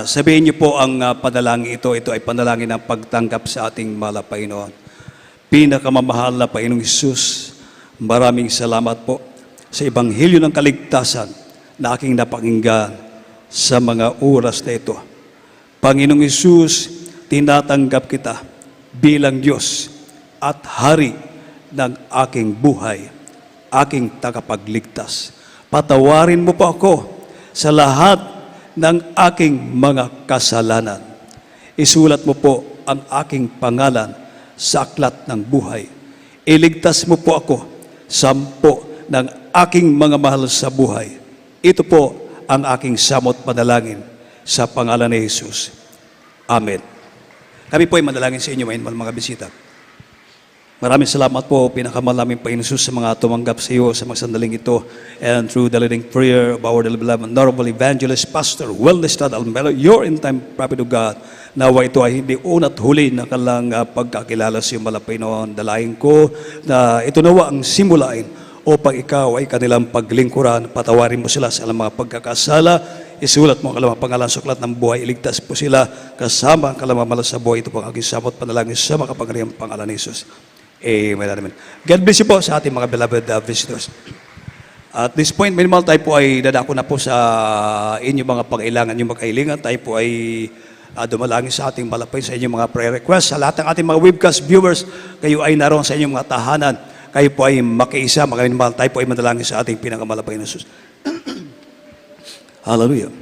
Speaker 1: Sabihin niyo po ang panalangin ito. Ito ay panalangin ng pagtanggap sa ating mahal na Panginoon. Pinakamamahal na Panginoong Hesus, maraming salamat po sa Ebanghelyo ng Kaligtasan na aking napakinggan sa mga oras na ito. Panginoong Hesus, tinatanggap kita bilang Diyos at Hari ng aking buhay, aking tagapagligtas. Patawarin mo po ako sa lahat ng aking mga kasalanan. Isulat mo po ang aking pangalan sa aklat ng buhay. Iligtas mo po ako sa 10 ng aking mga mahal sa buhay. Ito po ang aking samot panalangin sa pangalan ni Jesus. Amen. Kami po ay manalangin sa inyo mga bisita. Maraming salamat po, pinakamahal namin Panginoon Jesus, sa mga tumanggap sa iyo sa mga sandaling ito. And through the leading prayer of our beloved Honorable Evangelist Pastor Wellness Tad Almelo, your in-time prophet of God, nawa ito ay hindi unat huli na kalang pagkakilala sa iyo, malapay noon. Dalahin ko na ito nawa ang simulain upang ikaw ay kanilang paglingkuran. Patawarin mo sila sa mga pagkakasala. Isulat mo ang kalamang pangalan sa aklat ng buhay. Iligtas po sila kasama ang kalamang malas sa buhay. Ito po ang aking samot panalangin sa makapangyarihang pangalan ni Jesus. Amen. Amen. God bless you po sa ating mga beloved visitors. At this point, minimal tayo po ay dadako na po sa inyong mga pangailangan, yung mga kailangan. Tayo po ay dumalangin sa ating malapay sa inyong mga prayer requests. Sa lahat ng ating mga webcast viewers, kayo ay naroon sa inyong mga tahanan. Kayo po ay makiisa, mga minimal. Tayo po ay madalangin sa ating pinakamalapay na Jesus. Hallelujah.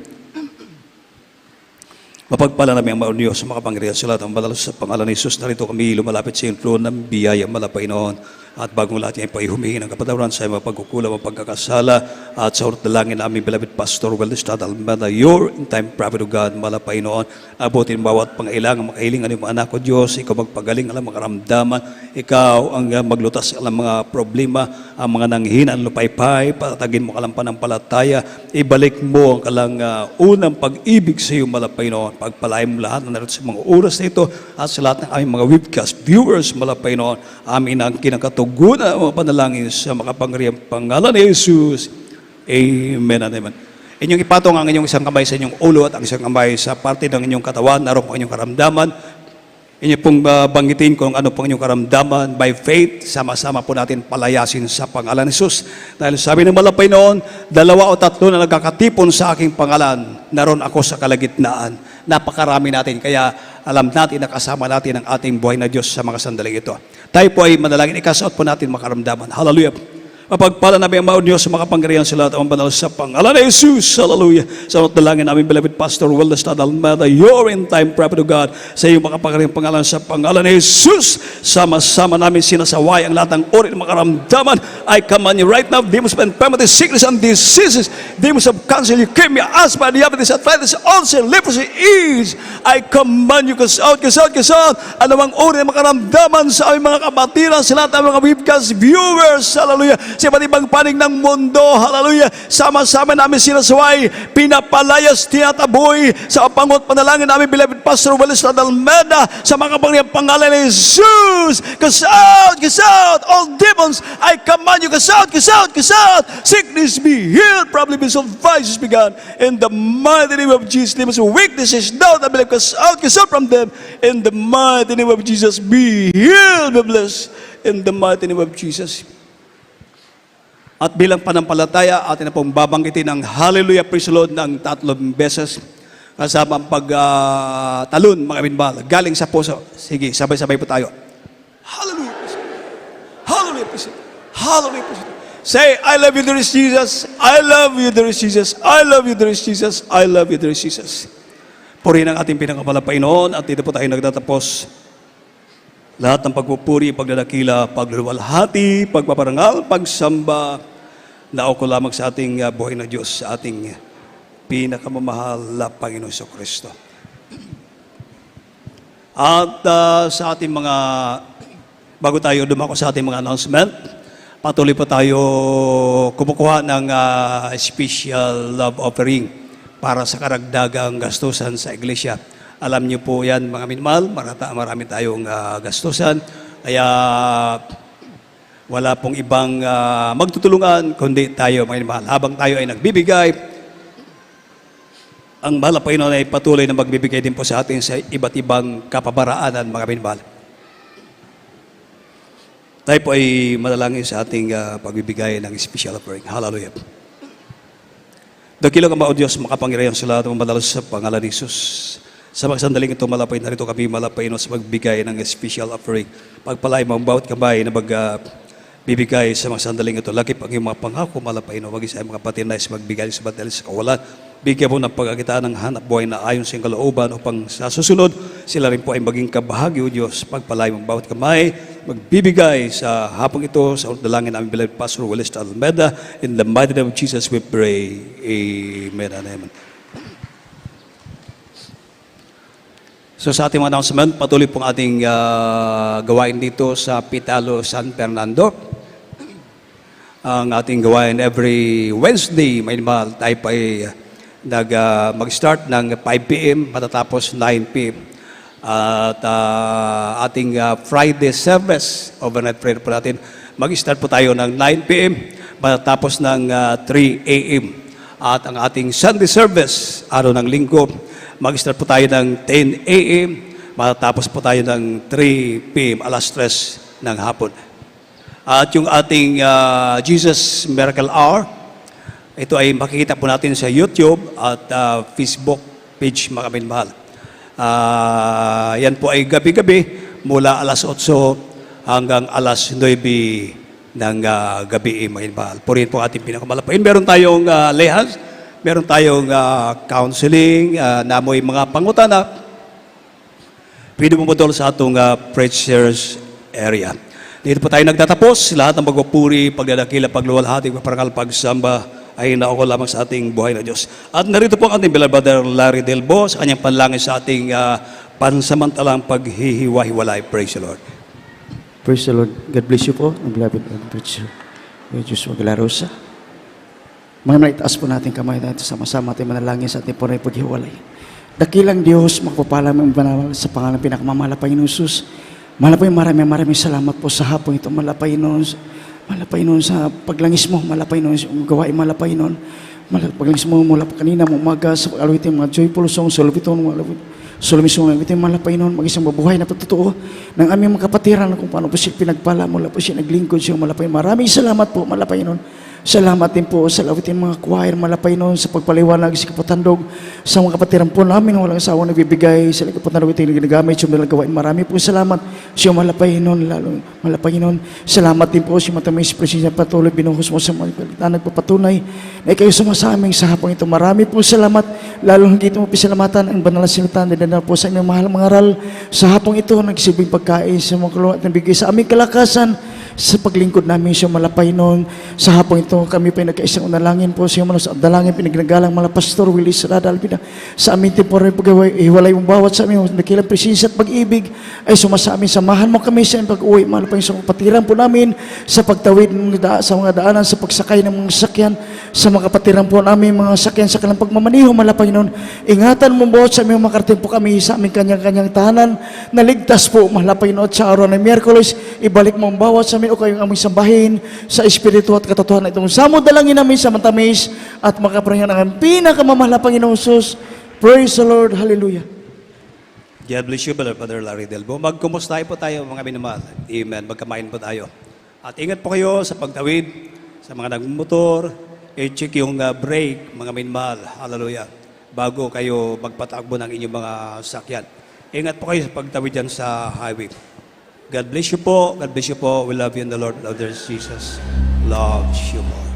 Speaker 1: Mapagpala namin ang maunyo sa makapangyarihan sa lahat ng banal sa pangalan ni Jesus. Narito kami lumalapit sa iyong trono ng biyaya malapay noon. At bagong lahat yan po ay humihingi ng kapatawaran sa mga pagkukulang o pagkakasala. At sa urot dalangin namin beloved Pastor Wellness Tad Almelo, your in-time prophet of God, malapay noon. Abutin bawat pangailangan, makahilingan ng mga anak ko Diyos. Ikaw magpagaling alam mga karamdaman. Ikaw ang maglutas alam mga problema, ang mga nanghinan, lupaypay, patatagin mo kalang panampalataya. Ibalik mo ang kalang unang pag-ibig sa iyo, malapay noon. Pagpalain mo lahat na narito sa mga oras na ito at sa lahat ng aming mga webcast viewers, malapay noon. Amin ang kinakatugunan mga panalangin sa makapangyarihang pangalan ni Jesus. Amen and amen. Inyong ipatong ang inyong isang kamay sa inyong ulo at ang isang kamay sa parte ng inyong katawan, naroon po ang inyong karamdaman. Inyo pong banggitin kung ano pong inyong karamdaman by faith, sama-sama po natin palayasin sa pangalan ni Jesus. Dahil sabi ng malapay noon, 2 o 3 na nagkakatipon sa aking pangalan, naroon ako sa kalagitnaan. Napakarami natin, kaya alam natin na kasama natin ang ating buhay na Diyos sa mga sandaling ito. Tayo po ay manalangin, ikasuot po natin makaramdaman. Hallelujah. Mapagpala namin ang mga Diyos sa makapangyarihan sa lahat ang banal sa pangalan ni Jesus. Hallelujah. Sa dalangin namin, beloved Pastor Wellness Tad Almelo, your in-time prophet of God, sa iyong makapangyarihan pangalan sa pangalan ni Jesus. Sama-sama namin sinasaway ang lahat ng uri ng makaramdaman. I command you right now, demons of infirmity, sickness and diseases, demons of cancer, leukemia, asthma, diabetes, arthritis, ulcer, leprosy, AIDS. I command you, kasaot. Anumang uri ng makaramdaman sa aming mga kapatiran, sa lahat ng mga webcast viewers. Hallelujah. Sa iba't ibang panig ng mundo, hallelujah, sama-sama namin sinasaway, pinapalayas, tinataboy, sa pangot panalangin namin, beloved Pastor Wellness Tad Almelo, sa mga kapangyarihang pangalan ni Jesus. Kasaut, all demons, I command you, kasaut, sickness be healed, problem be solved, vices be gone, in the mighty name of Jesus. Demons, weaknesses, doubt, I believe, kasaut from them, in the mighty name of Jesus, be healed, be blessed, in the mighty name of Jesus. At bilang panampalataya, atin na pong babanggitin ang Hallelujah, praise the Lord ng 3 beses. Kasama ang pagtalon, mga minbal, galing sa puso. Sige, sabay-sabay po tayo. Hallelujah, praise the Lord. Hallelujah, praise the Lord. Hallelujah, praise the Lord. Say, I love you, there is Jesus. I love you, there is Jesus. I love you, there is Jesus. I love you, there is Jesus. Purihin ang ating pinakamalapay noon at dito po tayo nagtatapos. Lahat ng pagpupuri, pagdadakila, pagluluwalhati, pagpaparangal, pagsamba, nao ko lamang sa ating buhay na Diyos, sa ating pinakamamahal na Panginoon Kristo. At sa ating mga, bago tayo dumako sa ating mga announcement, patuloy po tayo kumukuha ng special love offering para sa karagdagang gastusan sa iglesia. Alam niyo po yan, mga minmal, marami tayong gastusan. Kaya Wala pong ibang magtutulungan kundi tayo, mga minamahal. Habang tayo ay nagbibigay, ang mahal na Panginoon ay patuloy na magbibigay din po sa atin sa iba't ibang kapabaraanan, mga minamahal. Tayo po ay manalangin sa ating pagbibigay ng special offering. Hallelujah. Dakilang Ama o Diyos, makapangyarihan sa lahat ng madalas sa pangalan ni Jesus. Sa mga sandaling ito, malapay na rito kami, malapay no, sa magbigay ng special offering. Pagpalay mo ang bawat kamay na magbibigay sa mga sandaling ito. Laki pang iyong mga pangako, malapay no, mag-isa mga patinay sa magbigay sa bandali sa kawalan. Bigyan mo ng pagkakitaan ng hanap buhay na ayon sa iyong kalooban upang sa susunod, sila rin po ay maging kabahagi o Diyos. Pagpalay mo ang bawat kamay, magbibigay sa hapong ito, sa dalangin namin beloved Pastor Willis Almeda. In the mighty name of Jesus we pray. Amen and amen. So sa ating mga announcement, patuloy pong ating gawain dito sa Pitalo, San Fernando. Ang ating gawain every Wednesday, may mahal, tayo pa ay mag-start ng 5 p.m. matatapos 9 p.m. At ating Friday service, overnight prayer po natin, mag-start po tayo ng 9 p.m. matatapos ng 3 a.m. At ang ating Sunday service, araw ng linggo, mag-start po tayo ng 10 a.m. matatapos po tayo ng 3 p.m. alas 3 ng hapon. At yung ating Jesus Miracle Hour, ito ay makikita po natin sa YouTube at Facebook page, mga minamahal. Yan po ay gabi-gabi mula alas 8 hanggang alas 9 ng gabi, mga minamahal. Purihin po ating pinakamalapain. Meron tayong lehas, meron tayong counseling, namoy mga pangutana. Pwede mo doon sa atong preachers area. Dito po tayo nagtatapos. Lahat ng pagpupuri, pagdadakila, pagluwalhati, pagparangal, pagsamba ay naukol lamang sa ating buhay na Diyos. At narito po ang ating beloved brother Larry Delbo sa kanyang panlangin sa ating pansamantalang paghihiwa-hiwalay. Praise the Lord.
Speaker 5: Praise the Lord. God bless you po, ang beloved preacher. Jesus Maglarosa. Mga itaas po natin kamay natin sama-sama ating manalangin sa ating punay paghiwalay. Dakilang Diyos, magpapala mo sa pangalan pinakamamahal na Panginoon Jesus. Malapay maraming salamat po sa hapon ito. Malapay noon sa paglangis mo. Malapay noon sa gawain. Malapay noon. Paglangis mo mula pa kanina umaga sa pag-alutin mga joyful songs. Sulumisong malapay noon. Mag-isang mabuhay na patutuo ng aming mga kapatiran kung paano po siya pinagpala. Mula po siya naglingkod siya. Malapay. Maraming salamat po. Malapay noon. Salamat din po sa lawitin mga choir, malapay noon sa pagpaliwanag sa kapatandog sa mga kapatiran po namin, walang asawa nagbibigay sa kapatandog ito yung ginagamit, yung gawain. Marami po salamat siya malapay noon, lalo malapay noon. Salamat din po si Matamis Presensya patuloy binuhos mo sa mga kalitan, nagpapatunay na ikaw sumasaming sa hapong ito. Marami po salamat, lalo hanggang mo pisalamatan ang banal na silatan, dinadala po sa inyong mahal mga aral sa hapong ito, nagsilbing pagkain sa mga kaluwat na bigay sa aming kalakasan sa paglingkod namin siya malapay noon. Sa hapon ito, kami pa nagkaisang unalangin po siya sa dalangin pinagnagalang mga Pastor Willis Radalpina. Sa aming temporary pagaway, iwalay mong bawat sa aming nakilang presensya at pag-ibig ay sumasa amin. Samahan mo kami sa pag-uwi. Malapay sa kapatiran po namin sa pagtawid sa mga daanan, sa pagsakay ng mga sakyan, sa mga kapatiran po namin, mga sakyan sa kanilang pagmamaniho. Malapay noon, ingatan mo bawat sa aming makarating po kami sa aming kanyang-kanyang tahanan. Naligtas po, malapay noon sa araw ng Miyerkules, ibalik mo ang bawat sa amin o kayong aming sambahin sa espiritu at katotohanan itong samo dalangin namin sa Matamis at makaparangan ang pinakamamahal na Panginoon Jesus. Praise the Lord. Hallelujah.
Speaker 1: God bless you, Brother Larry Delbo. Magkumustahin po tayo, mga minamahal. Amen. Magkamain po tayo. At ingat po kayo sa pagtawid, sa mga nagmumotor, i-check yung brake, mga minamahal. Hallelujah. Bago kayo magpatakbo ng inyong mga sakyan. Ingat po kayo sa pagtawid dyan sa highway. God bless you po. God bless you po. We love you in the Lord. Love Jesus. Loves you more.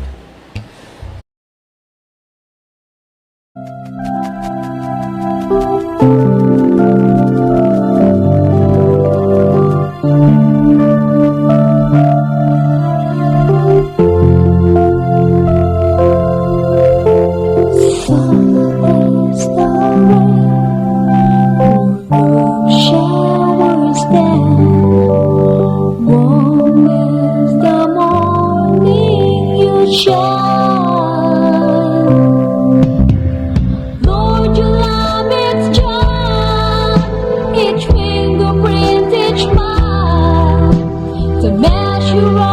Speaker 6: Showers down, warm as the morning you shine. Lord, your love is just each fingerprint, each mile to measure.